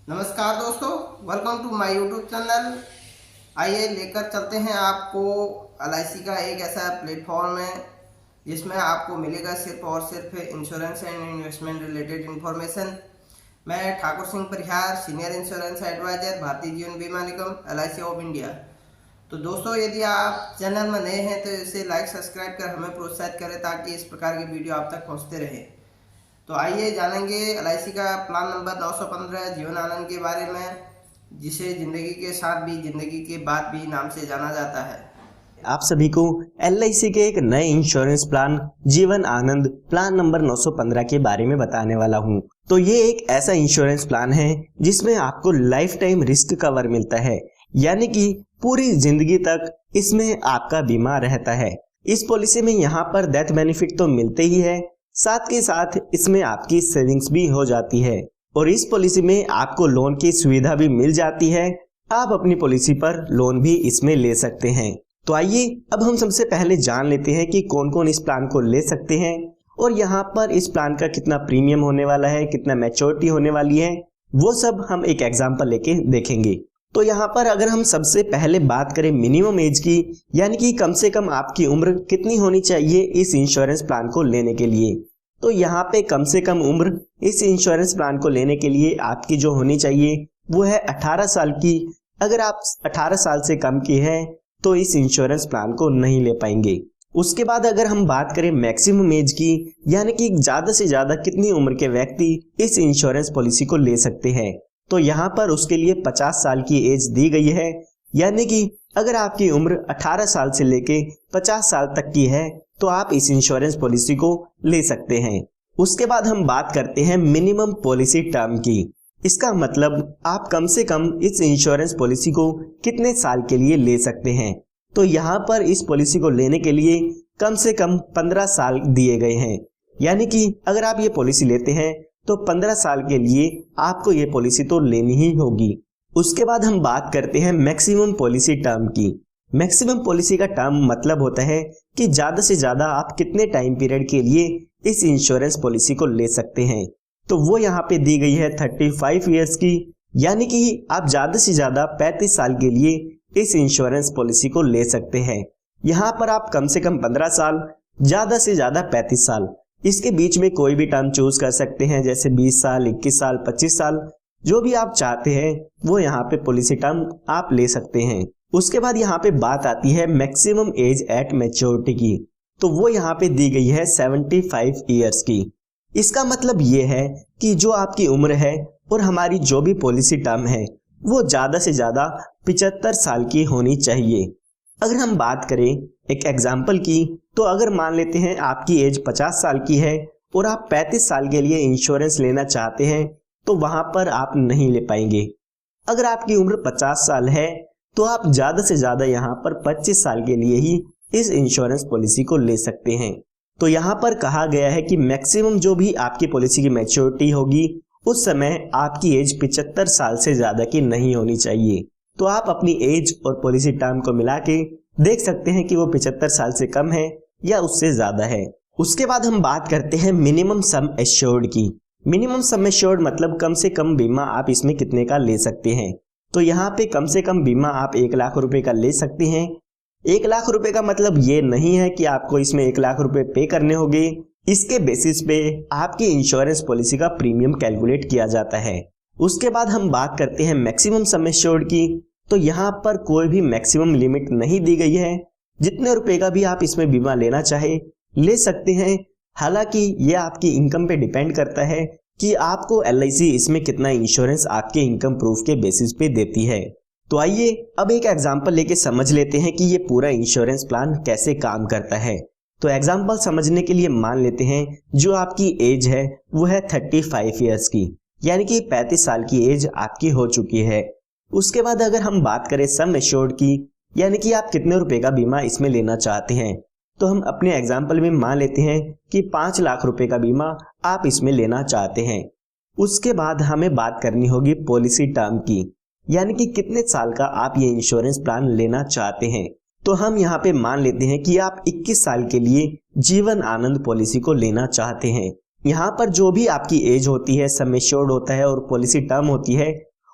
नमस्कार दोस्तों, welcome to my YouTube channel. आइए लेकर चलते हैं आपको एलआईसी का एक ऐसा प्लेटफॉर्म है जिसमें आपको मिलेगा सिर्फ और सिर्फ insurance and investment related information. मैं Thakur Singh Parihar, senior insurance adviser, Bharatiya Jeevan बीमा निगम एलआईसी ऑफ इंडिया। तो दोस्तों, यदि आप चैनल में नए हैं तो इसे लाइक सब्सक्राइब कर हमें प्रोत्साहित करें ताकि इस प्रकार की वीडियो आप तक पहुँचते रहे। तो आइए जानेंगे एलआईसी का प्लान नंबर 915 जीवन आनंद के बारे में, जिसे जिंदगी के साथ भी जिंदगी के बाद भी नाम से जाना जाता है। आप सभी को एलआईसी के एक नए insurance plan Jeevan Anand plan number 915 के बारे में बताने वाला हूं। तो ये एक ऐसा इंश्योरेंस प्लान है जिसमें आपको लाइफ टाइम रिस्क कवर मिलता है, यानी कि पूरी जिंदगी तक इसमें आपका बीमा रहता है। इस पॉलिसी में यहाँ पर डेथ बेनिफिट तो मिलते ही है, साथ के साथ इसमें आपकी सेविंग्स भी हो जाती है और इस पॉलिसी में आपको लोन की सुविधा भी मिल जाती है। आप अपनी पॉलिसी पर लोन भी इसमें ले सकते हैं। तो आइए अब हम सबसे पहले जान लेते हैं कि कौन कौन इस प्लान को ले सकते हैं और यहाँ पर इस प्लान का कितना प्रीमियम होने वाला है, कितना मैच्योरिटी होने वाली है, वो सब हम एक एग्जाम्पल लेके देखेंगे। तो यहाँ पर अगर हम सबसे पहले बात करें मिनिमम एज की, यानी कि कम से कम आपकी उम्र कितनी होनी चाहिए इस इंश्योरेंस प्लान को लेने के लिए, तो यहाँ पे कम से कम उम्र इस इंश्योरेंस प्लान को लेने के लिए आपकी जो होनी चाहिए वो है 18 साल की। अगर आप 18 साल से कम की है तो इस इंश्योरेंस प्लान को नहीं ले पाएंगे। उसके बाद अगर हम बात करें मैक्सिमम एज की, यानी कि ज्यादा से ज्यादा कितनी उम्र के व्यक्ति इस इंश्योरेंस पॉलिसी को ले सकते हैं, तो यहाँ पर उसके लिए 50 साल की एज दी गई है। यानी कि अगर आपकी उम्र 18 साल से लेके 50 साल तक की है तो आप इस इंश्योरेंस पॉलिसी को ले सकते हैं। उसके बाद हम बात करते हैं मिनिमम पॉलिसी टर्म की। इसका मतलब आप कम से कम इस इंश्योरेंस पॉलिसी को कितने साल के लिए ले सकते हैं। तो यहाँ पर इस पॉलिसी को लेने के लिए कम से कम 15 साल दिए गए हैं, यानी कि अगर आप ये पॉलिसी लेते हैं तो 15 साल के लिए आपको ये पॉलिसी तो लेनी ही होगी। उसके बाद हम बात करते हैं मैक्सिमम पॉलिसी टर्म की। मैक्सिमम पॉलिसी का टर्म मतलब होता है कि ज्यादा से ज्यादा आप कितने टाइम पीरियड के लिए इस इंश्योरेंस पॉलिसी को ले सकते हैं। तो वो यहाँ पे दी गई है 35 इयर्स की, यानी कि आप ज्यादा से ज्यादा 35 साल के लिए इस इंश्योरेंस पॉलिसी को ले सकते हैं। यहाँ पर आप कम से कम 15 साल, ज्यादा से ज्यादा 35 साल, इसके बीच में कोई भी टर्म चूज कर सकते हैं, जैसे 20 साल, 21 साल, 25 साल, जो भी आप चाहते हैं वो यहाँ पे पॉलिसी टर्म आप ले सकते हैं। उसके बाद यहाँ पे बात आती है मैक्सिमम एज एट मैच्योरिटी की, तो वो यहाँ पे दी गई है 75 इयर्स की। इसका मतलब ये है कि जो आपकी उम्र है और हमारी जो भी पॉलिसी टर्म है वो ज्यादा से ज्यादा 75 साल की होनी चाहिए। अगर हम बात करें एक एग्जाम्पल की, तो अगर मान लेते हैं आपकी एज 50 साल की है और आप 35 साल के लिए इंश्योरेंस लेना चाहते हैं तो वहां पर आप नहीं ले पाएंगे। अगर आपकी उम्र 50 साल है तो आप ज्यादा से ज्यादा यहाँ पर 25 साल के लिए ही इस इंश्योरेंस पॉलिसी को ले सकते हैं। तो यहाँ पर कहा गया है कि मैक्सिमम जो भी आपकी पॉलिसी की मैच्योरिटी होगी उस समय आपकी एज 75 साल से ज्यादा की नहीं होनी चाहिए। तो आप अपनी एज और पॉलिसी टर्म को मिला के देख सकते हैं कि वो 75 साल से कम है या उससे ज्यादा है। उसके बाद हम बात करते हैं मिनिमम सम एश्योर्ड की। मिनिमम सम एश्योर्ड मतलब कम से कम बीमा आप इसमें कितने का ले सकते हैं। तो यहाँ पे कम से कम बीमा आप 1 लाख रुपए का ले सकते हैं। 1 लाख रुपए का मतलब ये नहीं है कि आपको इसमें 1 लाख रुपए पे करने होंगे। इसके बेसिस पे आपकी इंश्योरेंस पॉलिसी का प्रीमियम कैलकुलेट किया जाता है। उसके बाद हम बात करते हैं मैक्सिमम सम एश्योर्ड की। तो यहाँ पर कोई भी मैक्सिमम लिमिट नहीं दी गई है, जितने रुपए का भी आप इसमें बीमा लेना चाहे ले सकते हैं। हालांकि ये आपकी इनकम पे डिपेंड करता है कि आपको एलआईसी इसमें कितना इंश्योरेंस आपके इनकम प्रूफ के बेसिस पे देती है। तो आइए अब एक एग्जांपल लेके समझ लेते हैं कि ये पूरा इंश्योरेंस प्लान कैसे काम करता है। तो एग्जांपल समझने के लिए मान लेते हैं जो आपकी एज है वो है 35 इयर्स की, यानी कि 35 साल की एज आपकी हो चुकी है। उसके बाद अगर हम बात करें सम एश्योर्ड की, यानी कि आप कितने रुपए का बीमा इसमें लेना चाहते हैं, तो हम अपने एग्जाम्पल में मान लेते हैं कि 5 लाख रुपए का बीमा आप इसमें लेना चाहते हैं। उसके बाद हमें बात करनी होगी पॉलिसी टर्म की, यानी कि कितने साल का आप ये इंश्योरेंस प्लान लेना चाहते हैं। तो हम यहाँ पे मान लेते हैं कि आप 21 साल के लिए जीवन आनंद पॉलिसी को लेना चाहते हैं। यहाँ पर जो भी आपकी एज होती है, सम एश्योर्ड होता है और पॉलिसी टर्म होती है,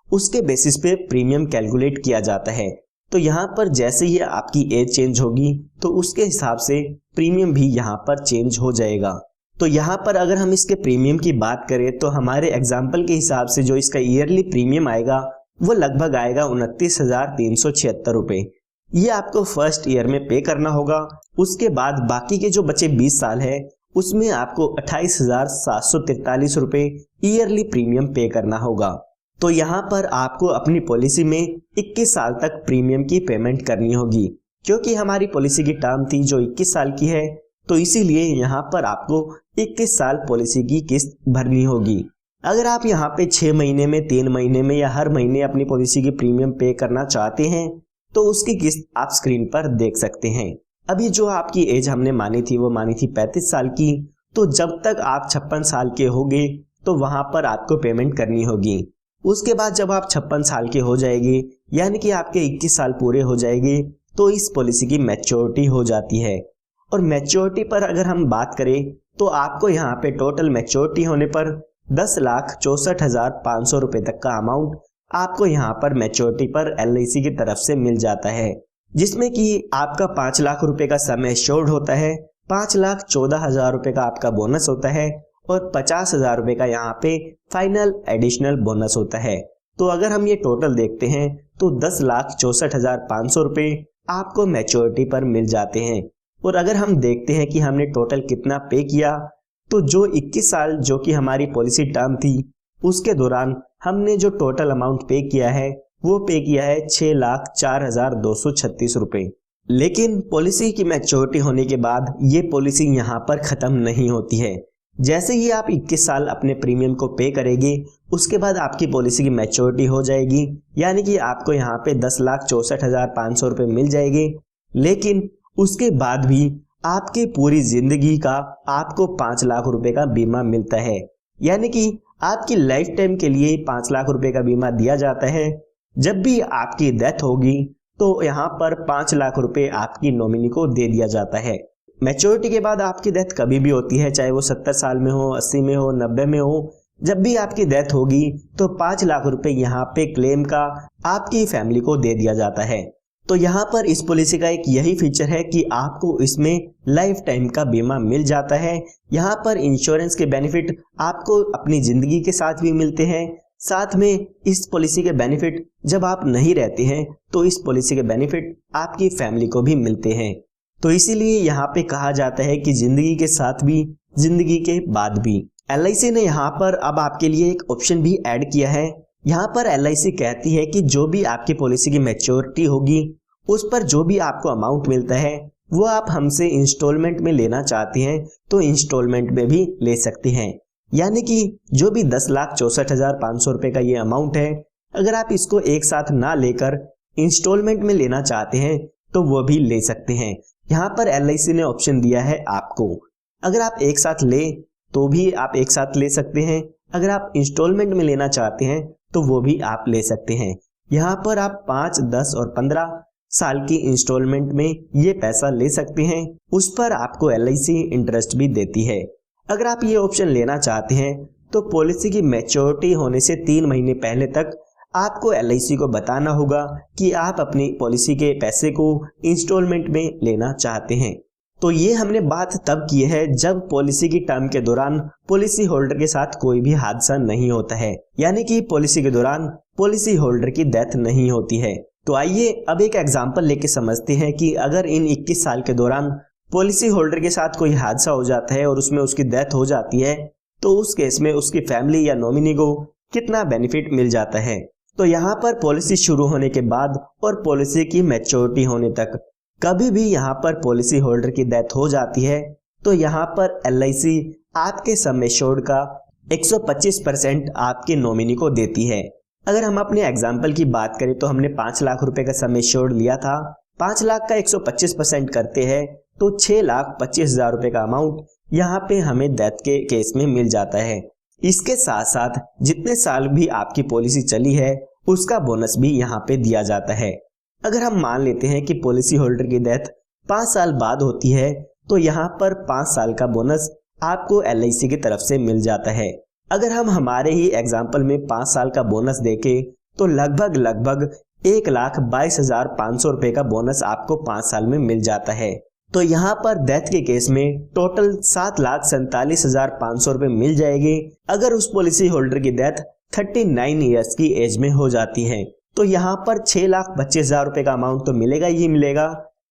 उसके बेसिस पे प्रीमियम कैलकुलेट किया जाता है। तो यहाँ पर जैसे ही आपकी एज चेंज होगी तो उसके हिसाब से प्रीमियम भी यहाँ पर चेंज हो जाएगा। तो यहाँ पर अगर हम इसके प्रीमियम की बात करें तो हमारे एग्जाम्पल के हिसाब से जो इसका ईयरली प्रीमियम आएगा वो लगभग आएगा 29,376 रुपये। ये आपको फर्स्ट ईयर में पे करना होगा। उसके बाद बाकी के जो बचे 20 साल है उसमें आपको 28,743 रुपये ईयरली प्रीमियम पे करना होगा। तो यहाँ पर आपको अपनी पॉलिसी में 21 साल तक प्रीमियम की पेमेंट करनी होगी। क्योंकि हमारी पॉलिसी की टर्म थी जो 21 साल की है तो इसीलिए यहाँ पर आपको 21 साल पॉलिसी की किस्त भरनी होगी। अगर आप यहाँ पे 6 महीने में, 3 महीने में या हर महीने अपनी पॉलिसी की प्रीमियम पे करना चाहते हैं तो उसकी किस्त आप स्क्रीन पर देख सकते हैं। अभी जो आपकी एज हमने मानी थी वो मानी थी 35 साल की। तो जब तक आप 56 साल के होंगे तो वहां पर आपको पेमेंट करनी होगी। उसके बाद जब आप 56 साल के हो जाएंगे यानी कि आपके 21 साल पूरे हो जाएंगे तो इस पॉलिसी की मैच्योरिटी हो जाती है। और मैच्योरिटी पर अगर हम बात करें तो आपको यहाँ पे टोटल मैच्योरिटी होने पर 10,64,500 रुपये तक का अमाउंट आपको यहाँ पर मैच्योरिटी पर LIC की तरफ से मिल जाता है, जिसमें कि आपका 5 लाख रुपए का सम एश्योर्ड होता है, 5,14,000 रुपए का आपका बोनस होता है और 50,000 रुपए का यहाँ पे फाइनल एडिशनल बोनस होता है। तो अगर हम ये टोटल देखते हैं तो 10,64,500 रुपये आपको मैच्योरिटी पर मिल जाते हैं। और अगर हम देखते हैं कि हमने टोटल कितना पे किया तो जो 21 साल जो कि हमारी पॉलिसी टर्म थी उसके दौरान हमने जो टोटल अमाउंट पे किया है वो पे किया है 6,04,236 रुपये। लेकिन पॉलिसी की मैच्योरिटी होने के बाद ये पॉलिसी यहाँ पर खत्म नहीं होती है। जैसे ही आप 21 साल अपने प्रीमियम को पे करेंगे उसके बाद आपकी पॉलिसी की मैच्योरिटी हो जाएगी, यानी कि आपको यहाँ पे 10,64,500 रुपये मिल जाएंगे। लेकिन उसके बाद भी आपकी पूरी जिंदगी का आपको 5 लाख रुपए का बीमा मिलता है, यानी कि आपकी लाइफ टाइम के लिए 5 लाख रुपए का बीमा दिया जाता है। जब भी आपकी डेथ होगी तो यहाँ पर 5 लाख रुपए आपकी नॉमिनी को दे दिया जाता है। मैच्योरिटी के बाद आपकी डेथ कभी भी होती है, चाहे वो 70 साल में हो, 80 में हो, 90 में हो, जब भी आपकी डेथ होगी तो 5 लाख रुपए यहाँ पे क्लेम का आपकी फैमिली को दे दिया जाता है। तो यहाँ पर इस पॉलिसी का एक यही फीचर है कि आपको इसमें लाइफ टाइम का बीमा मिल जाता है। यहाँ पर इंश्योरेंस के बेनिफिट आपको अपनी जिंदगी के साथ भी मिलते हैं, साथ में इस पॉलिसी के बेनिफिट जब आप नहीं रहते हैं तो इस पॉलिसी के बेनिफिट आपकी फैमिली को भी मिलते हैं। तो इसीलिए यहाँ पे कहा जाता है कि जिंदगी के साथ भी, जिंदगी के बाद भी। LIC ने यहाँ पर अब आपके लिए एक ऑप्शन भी ऐड किया है। यहाँ पर LIC कहती है कि जो भी आपकी पॉलिसी की मैच्योरिटी होगी उस पर जो भी आपको अमाउंट मिलता है वो आप हमसे इंस्टॉलमेंट में लेना चाहते हैं तो इंस्टॉलमेंट में भी ले सकते हैं। यानी कि जो भी 10,64,500 रुपये का ये अमाउंट है, अगर आप इसको एक साथ ना लेकर इंस्टॉलमेंट में लेना चाहते हैं तो वो भी ले सकते हैं। यहाँ पर LIC ने ऑप्शन दिया है आपको, अगर आप एक साथ ले तो भी आप एक साथ ले सकते हैं, अगर आप इंस्टॉलमेंट में लेना चाहते हैं तो वो भी आप ले सकते हैं। यहाँ पर आप 5, 10 और 15 साल की इंस्टॉलमेंट में ये पैसा ले सकते हैं। उस पर आपको LIC इंटरेस्ट भी देती है। अगर आप ये ऑप्शन लेना चाहते हैं तो पॉलिसी की मैच्योरिटी होने से 3 महीने पहले तक आपको LIC को बताना होगा कि आप अपनी पॉलिसी के पैसे को इंस्टॉलमेंट में लेना चाहते हैं। तो ये हमने बात तब की है जब पॉलिसी की टर्म के दौरान पॉलिसी होल्डर के साथ कोई भी हादसा नहीं होता है, यानी कि पॉलिसी के दौरान पॉलिसी होल्डर की डेथ नहीं होती है। तो आइए अब एक एग्जांपल लेके समझते हैं कि अगर इन 21 साल के दौरान पॉलिसी होल्डर के साथ कोई हादसा हो जाता है और उसमें उसकी डेथ हो जाती है तो उस केस में उसकी फैमिली या नॉमिनी को कितना बेनिफिट मिल जाता है। तो यहाँ पर पॉलिसी शुरू होने के बाद और पॉलिसी की मैच्योरिटी होने तक कभी भी यहाँ पर पॉलिसी होल्डर की डेथ हो जाती है तो यहाँ पर LIC आपके सम एश्योर्ड का 125% आपके नॉमिनी को देती है। अगर हम अपने एग्जाम्पल की बात करें तो हमने 5 लाख रुपए का सम एश्योर्ड लिया था, 5 लाख का 125% करते हैं तो 6,25,000 रुपए का अमाउंट यहाँ पे हमें डेथ के केस में मिल जाता है। इसके साथ साथ जितने साल भी आपकी पॉलिसी चली है उसका बोनस भी यहाँ पे दिया जाता है। अगर हम मान लेते हैं कि पॉलिसी होल्डर की डेथ 5 साल बाद होती है तो यहाँ पर 5 साल का बोनस आपको LIC की तरफ से मिल जाता है। अगर हम हमारे ही एग्जाम्पल में 5 साल का बोनस देखें तो लगभग 1,22,500 रुपए का बोनस आपको 5 साल में मिल जाता है। तो यहाँ पर डेथ के केस में टोटल 7,47,500 रुपए मिल जाएगी अगर उस पॉलिसी होल्डर की डेथ 39 ईयर्स की एज में हो जाती है। तो यहाँ पर 6,25,000 रुपए का अमाउंट तो मिलेगा ही मिलेगा,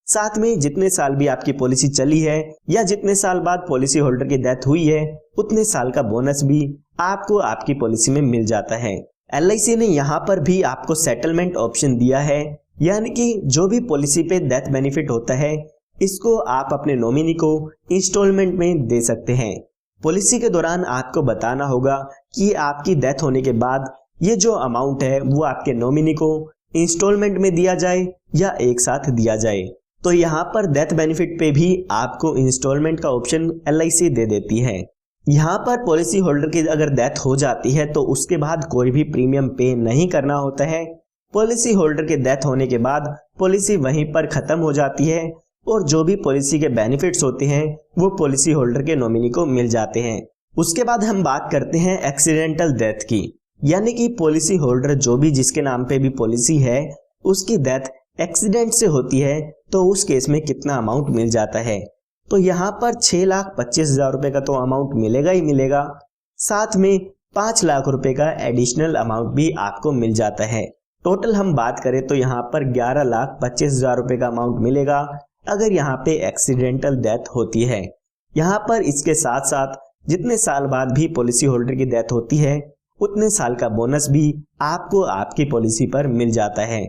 साथ में जितने साल भी आपकी पॉलिसी चली है या जितने साल बाद पॉलिसी होल्डर की डेथ हुई है उतने साल का बोनस भी आपको आपकी पॉलिसी में मिल जाता है। LIC ने यहाँ पर भी आपको सेटलमेंट ऑप्शन दिया है, यानी कि जो भी पॉलिसी पे डेथ बेनिफिट होता है इसको आप अपने नॉमिनी को इंस्टॉलमेंट में दे सकते हैं। पॉलिसी के दौरान आपको बताना होगा कि आपकी डेथ होने के बाद ये जो अमाउंट है वो आपके नॉमिनी को इंस्टॉलमेंट में दिया जाए या एक साथ दिया जाए। तो यहाँ पर डेथ बेनिफिट पे भी आपको इंस्टॉलमेंट का ऑप्शन LIC दे देती है। यहाँ पर पॉलिसी होल्डर की अगर डेथ हो जाती है तो उसके बाद कोई भी प्रीमियम पे नहीं करना होता है। पॉलिसी होल्डर के डेथ होने के बाद पॉलिसी वहीं पर खत्म हो जाती है और जो भी पॉलिसी के बेनिफिट्स होते हैं वो पॉलिसी होल्डर के नॉमिनी को मिल जाते हैं। उसके बाद हम बात करते हैं एक्सीडेंटल डेथ की, यानी कि पॉलिसी होल्डर जो भी जिसके नाम पे भी पॉलिसी है उसकी डेथ एक्सीडेंट से होती है तो उस केस में कितना अमाउंट मिल जाता है। तो यहाँ पर 6,25,000 रुपए का तो अमाउंट मिलेगा ही मिलेगा, साथ में 5 लाख रुपए का एडिशनल अमाउंट भी आपको मिल जाता है। टोटल हम बात करें तो यहाँ पर 11,25,000 रुपए का अमाउंट मिलेगा अगर यहाँ पे एक्सीडेंटल डेथ होती है। यहाँ पर इसके साथ साथ जितने साल बाद भी पॉलिसी होल्डर की डेथ होती है उतने साल का बोनस भी आपको आपकी पॉलिसी पर मिल जाता है।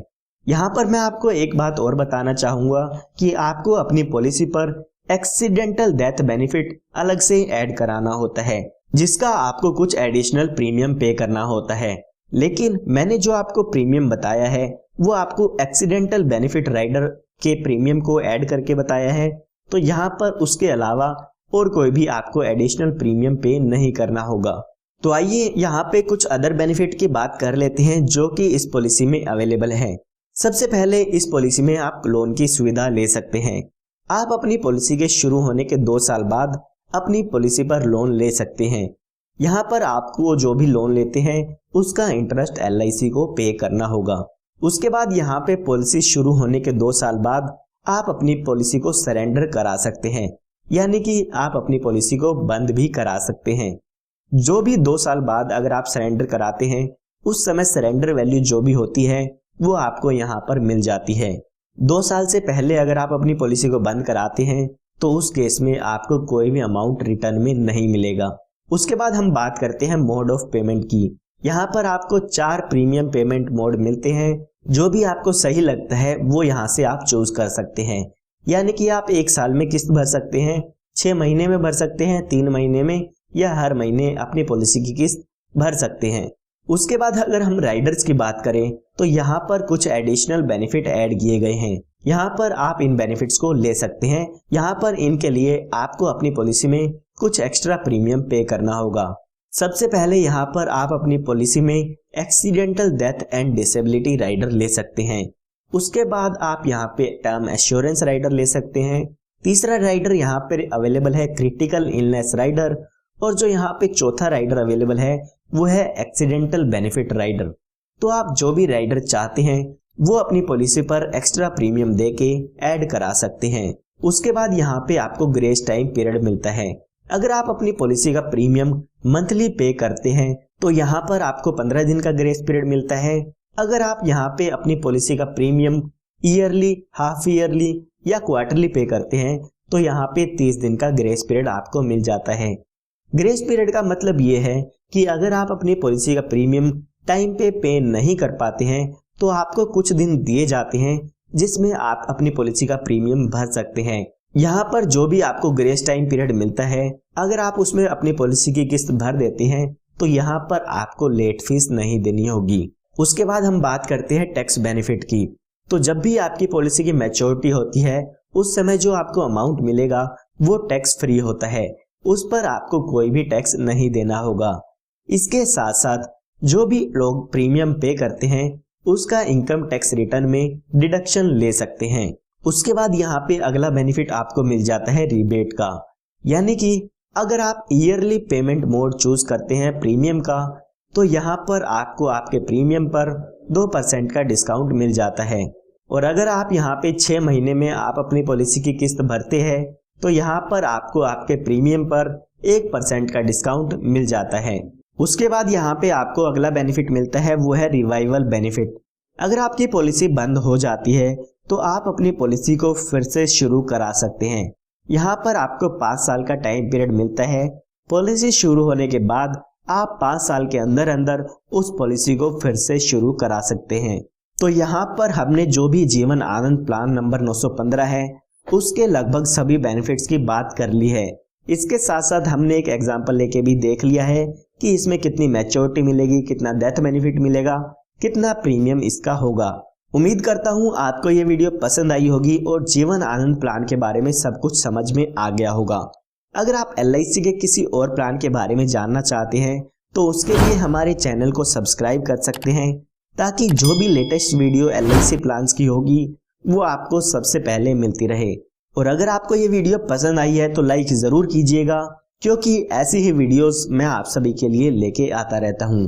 यहाँ पर मैं आपको एक बात और बताना चाहूंगा कि आपको अपनी पॉलिसी पर एक्सीडेंटल डेथ बेनिफिट अलग से ऐड कराना होता है, जिसका आपको कुछ एडिशनल प्रीमियम पे करना होता है। लेकिन मैंने जो आपको प्रीमियम बताया है वो आपको एक्सीडेंटल बेनिफिट राइडर के प्रीमियम को ऐड करके बताया है, तो यहाँ पर उसके अलावा और कोई भी आपको एडिशनल प्रीमियम पे नहीं करना होगा। तो आइए यहाँ पे कुछ अदर बेनिफिट की बात कर लेते हैं जो कि इस पॉलिसी में अवेलेबल है। सबसे पहले इस पॉलिसी में आप लोन की सुविधा ले सकते हैं। आप अपनी पॉलिसी के शुरू होने के 2 साल बाद अपनी पॉलिसी पर लोन ले सकते हैं। यहाँ पर आपको जो भी लोन लेते हैं उसका इंटरेस्ट LIC को पे करना होगा। उसके बाद यहाँ पे पॉलिसी शुरू होने के 2 साल बाद आप अपनी पॉलिसी को सरेंडर करा सकते हैं, यानी कि आप अपनी पॉलिसी को बंद भी करा सकते हैं। जो भी 2 साल बाद अगर आप सरेंडर कराते हैं उस समय सरेंडर वैल्यू जो भी होती है वो आपको यहाँ पर मिल जाती है। 2 साल से पहले अगर आप अपनी पॉलिसी को बंद कराते हैं तो उस केस में आपको कोई भी अमाउंट रिटर्न में नहीं मिलेगा। उसके बाद हम बात करते हैं मोड ऑफ पेमेंट की। यहाँ पर आपको 4 प्रीमियम पेमेंट मोड मिलते हैं, जो भी आपको सही लगता है वो यहाँ से आप चूज कर सकते हैं। यानी कि आप 1 साल में किस्त भर सकते हैं, 6 महीने में भर सकते हैं, 3 महीने में, या हर महीने अपनी पॉलिसी की किस्त भर सकते हैं। उसके बाद अगर हम राइडर्स की बात करें तो यहाँ पर कुछ एडिशनल बेनिफिट ऐड किए गए हैं। यहाँ पर आप इन बेनिफिट्स को ले सकते हैं। यहाँ पर इनके लिए आपको अपनी पॉलिसी में कुछ एक्स्ट्रा प्रीमियम पे करना होगा। सबसे पहले यहाँ पर आप अपनी पॉलिसी में accidental death and disability rider ले सकते हैं। उसके बाद आप यहाँ पे टर्म एश्योरेंस राइडर ले सकते हैं। तीसरा राइडर यहाँ पर अवेलेबल है क्रिटिकल इलनेस राइडर, और जो यहाँ पे चौथा राइडर अवेलेबल है वो है एक्सीडेंटल बेनिफिट राइडर। तो आप जो भी राइडर चाहते हैं वो अपनी पॉलिसी पर एक्स्ट्रा प्रीमियम देके ऐड करा सकते हैं। उसके बाद यहाँ पे आपको ग्रेस टाइम पीरियड मिलता है। अगर आप अपनी पॉलिसी का प्रीमियम मंथली पे करते हैं तो यहाँ पर आपको 15 दिन का ग्रेस पीरियड मिलता है। अगर आप यहाँ पे अपनी पॉलिसी का प्रीमियम ईयरली, हाफ ईयरली या क्वार्टरली पे करते हैं तो यहाँ पे 30 दिन का ग्रेस पीरियड आपको मिल जाता है। ग्रेस पीरियड का मतलब ये है कि अगर आप अपनी पॉलिसी का प्रीमियम टाइम पे नहीं कर पाते हैं तो आपको कुछ दिन दिए जाते हैं जिसमें आप अपनी पॉलिसी का प्रीमियम भर सकते हैं। यहाँ पर जो भी आपको ग्रेस टाइम पीरियड मिलता है अगर आप उसमें अपनी पॉलिसी की किस्त भर देते हैं तो यहाँ पर आपको लेट फीस नहीं देनी होगी। उसके बाद हम बात करते हैं टैक्स बेनिफिट की। तो जब भी आपकी पॉलिसी की मैच्योरिटी होती है उस समय जो आपको अमाउंट मिलेगा वो टैक्स फ्री होता है, उस पर आपको कोई भी टैक्स नहीं देना होगा। इसके साथ साथ जो भी लोग प्रीमियम पे करते हैं उसका इनकम टैक्स रिटर्न में डिडक्शन ले सकते हैं। उसके बाद यहाँ पे अगला बेनिफिट आपको मिल जाता है रिबेट का, यानी कि अगर आप ईयरली पेमेंट मोड चूज करते हैं प्रीमियम का तो यहाँ पर आपको आपके प्रीमियम पर 2% का डिस्काउंट मिल जाता है। और अगर आप यहाँ पे 6 महीने में आप अपनी पॉलिसी की किस्त भरते हैं तो यहाँ पर आपको आपके प्रीमियम पर 1% का डिस्काउंट मिल जाता है। उसके बाद यहाँ पे आपको अगला बेनिफिट मिलता है, वो है रिवाइवल बेनिफिट। अगर आपकी पॉलिसी बंद हो जाती है तो आप अपनी पॉलिसी को फिर से शुरू करा सकते हैं। यहाँ पर आपको 5 साल का टाइम पीरियड मिलता है। पॉलिसी शुरू होने के बाद आप 5 साल के अंदर अंदर उस पॉलिसी को फिर से शुरू करा सकते हैं। तो यहाँ पर हमने जो भी जीवन आनंद प्लान नंबर 915 है उसके लगभग सभी बेनिफिट्स की बात कर ली है। इसके साथ साथ हमने एक एग्जांपल लेके भी देख लिया है कि इसमें कितनी मैच्योरिटी मिलेगी, कितना डेथ बेनिफिट मिलेगा, कितना प्रीमियम इसका होगा। उम्मीद करता हूँ आपको ये वीडियो पसंद आई होगी और जीवन आनंद प्लान के बारे में सब कुछ समझ में आ गया होगा। अगर आप LIC के किसी और प्लान के बारे में जानना चाहते हैं तो उसके लिए हमारे चैनल को सब्सक्राइब कर सकते हैं, ताकि जो भी लेटेस्ट वीडियो LIC प्लान्स की होगी वो आपको सबसे पहले मिलती रहे। और अगर आपको ये वीडियो पसंद आई है तो लाइक ज़रूर कीजिएगा, क्योंकि ऐसी ही वीडियोस मैं आप सभी के लिए लेके आता रहता हूँ।